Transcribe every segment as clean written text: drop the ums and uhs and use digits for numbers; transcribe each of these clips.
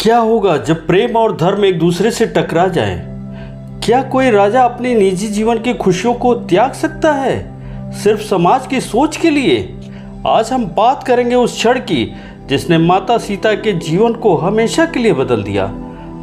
क्या होगा जब प्रेम और धर्म एक दूसरे से टकरा जाएं? क्या कोई राजा अपने निजी जीवन की खुशियों को त्याग सकता है सिर्फ समाज की सोच के लिए? आज हम बात करेंगे उस क्षण की जिसने माता सीता के जीवन को हमेशा के लिए बदल दिया।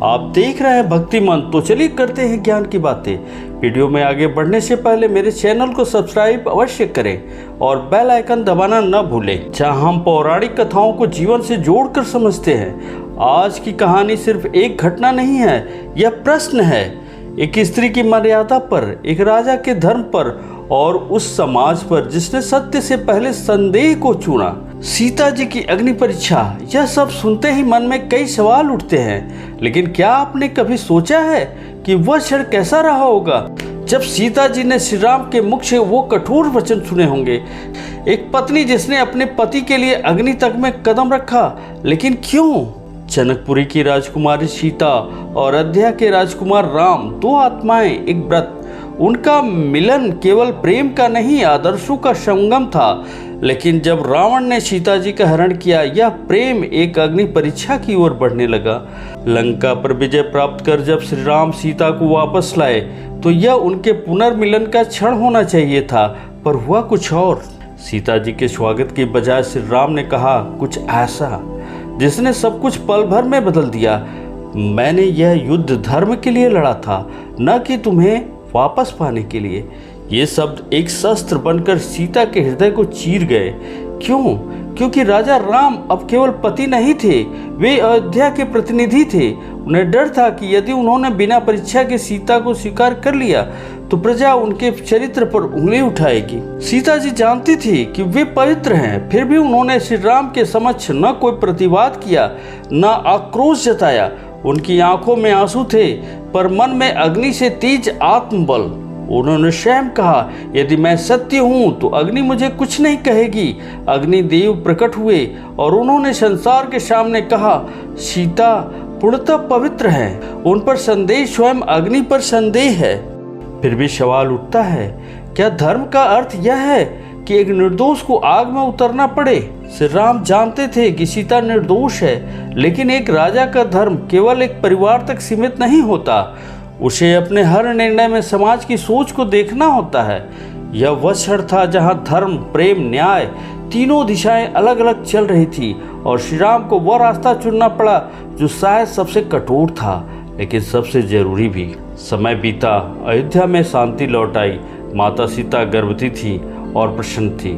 आप देख रहे हैं भक्तिमान, तो चलिए करते हैं ज्ञान की बातें। वीडियो में आगे बढ़ने से पहले मेरे चैनल को सब्सक्राइब अवश्य करें और बेल आइकन दबाना न भूलें, जहां हम पौराणिक कथाओं को जीवन से जोड़कर समझते हैं। आज की कहानी सिर्फ एक घटना नहीं है, यह प्रश्न है एक स्त्री की मर्यादा पर, एक राजा के धर्म पर और उस समाज पर जिसने सत्य से पहले संदेह को चुना। सीता जी की अग्नि परीक्षा, यह सब सुनते ही मन में कई सवाल उठते हैं। लेकिन क्या आपने कभी सोचा है कि वह क्षण कैसा रहा होगा जब सीता जी ने श्री राम के मुख से वो कठोर वचन सुने होंगे? एक पत्नी जिसने अपने पति के लिए अग्नि तक में कदम रखा, लेकिन क्यों? जनकपुरी की राजकुमारी सीता और अयोध्या के राजकुमार राम, दो आत्माएं, एक व्रत। उनका मिलन केवल प्रेम का नहीं, आदर्शों का संगम था। लेकिन जब रावण ने सीता जी का हरण किया, यह प्रेम एक अग्नि परीक्षा की ओर बढ़ने लगा। लंका पर विजय प्राप्त कर जब श्री राम सीता को वापस लाए तो यह उनके पुनर्मिलन का क्षण होना चाहिए था, पर हुआ कुछ और। सीता जी के स्वागत की बजाय श्री राम ने कहा कुछ ऐसा जिसने सब कुछ पल भर में बदल दिया। मैंने यह युद्ध धर्म के लिए लड़ा था, न कि तुम्हें वापस पाने के लिए। ये शब्द एक शस्त्र बनकर सीता के हृदय को चीर गए। क्यों? क्योंकि राजा राम अब केवल पति नहीं थे, वे अयोध्या के प्रतिनिधि थे। उन्हें डर था कि यदि उन्होंने बिना परीक्षा के सीता को स्वीकार कर लिया तो प्रजा उनके चरित्र पर उंगली उठाएगी। सीता जी जानती थी कि वे पवित्र हैं, फिर भी उन्होंने श्री राम के समक्ष न कोई प्रतिवाद किया, न आक्रोश जताया। उनकी आंखों में आंसू थे, पर मन में अग्नि से तेज आत्मबल। उन्होंने स्वयं कहा, यदि मैं सत्य हूँ तो अग्नि मुझे कुछ नहीं कहेगी। अग्नि देव प्रकट हुए और उन्होंने संसार के सामने कहा, सीता पूर्णतः पवित्र है। उन पर संदेह स्वयं अग्नि पर संदेह है। फिर भी सवाल उठता है, क्या धर्म का अर्थ यह है कि एक निर्दोष को आग में उतरना पड़े? श्री राम जानते थे कि सीता निर्दोष है, लेकिन एक राजा का धर्म केवल एक परिवार तक सीमित नहीं होता। उसे अपने हर निर्णय में समाज की सोच को देखना होता है। यह वह क्षण था जहां धर्म, प्रेम, न्याय, तीनों दिशाएं अलग अलग चल रही थी और श्री राम को वह रास्ता चुनना पड़ा जो शायद सबसे कठोर था, लेकिन सबसे जरूरी भी। समय बीता, अयोध्या में शांति लौट आई। माता सीता गर्भवती थी और प्रसन्न थी,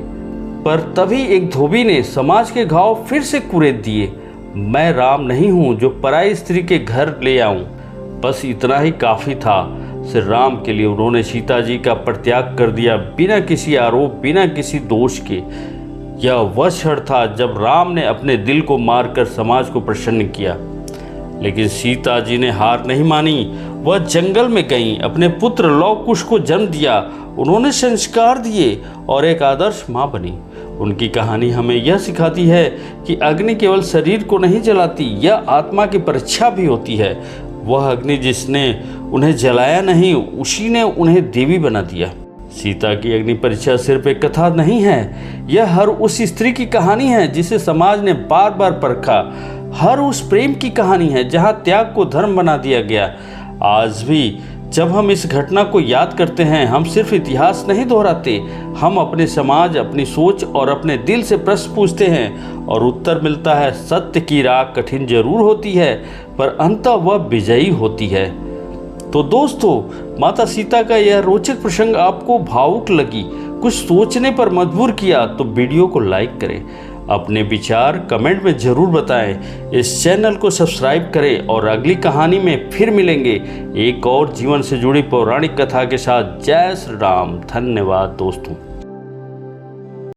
पर तभी एक धोबी ने समाज के घाव फिर से कुरेद दिए। मैं राम नहीं हूँ जो पराई स्त्री के घर ले आऊं। बस इतना ही काफी था श्री राम के लिए। उन्होंने सीता जी का परित्याग कर दिया, बिना किसी आरोप, बिना किसी दोष के। यह वह क्षण था जब राम ने अपने दिल को मारकर समाज को प्रसन्न किया। लेकिन सीता जी ने हार नहीं मानी। वह जंगल में गईं, अपने पुत्र लव कुश को जन्म दिया। उन्होंने संस्कार दिए और एक आदर्श माँ बनी। उनकी कहानी हमें यह सिखाती है कि अग्नि केवल शरीर को नहीं जलाती, यह आत्मा की परीक्षा भी होती है। वह अग्नि जिसने उन्हें जलाया नहीं, उसी ने उन्हें देवी बना दिया। सीता की अग्नि परीक्षा सिर्फ एक कथा नहीं है, यह हर उस स्त्री की कहानी है जिसे समाज ने बार बार परखा। हर उस प्रेम की कहानी है जहां त्याग को धर्म बना दिया गया। आज भी जब हम इस घटना को याद करते हैं, हम सिर्फ इतिहास नहीं दोहराते, हम अपने समाज, अपनी सोच और अपने दिल से प्रश्न पूछते हैं और उत्तर मिलता है, सत्य की राह कठिन जरूर होती है, पर अंततः वह विजयी होती है। तो दोस्तों, माता सीता का यह रोचक प्रसंग आपको भावुक लगी, कुछ सोचने पर मजबूर किया, तो वीडियो को लाइक करें। अपने विचार कमेंट में जरूर बताएं। इस चैनल को सब्सक्राइब करें और अगली कहानी में फिर मिलेंगे एक और जीवन से जुड़ी पौराणिक कथा के साथ। जय श्री राम। धन्यवाद दोस्तों।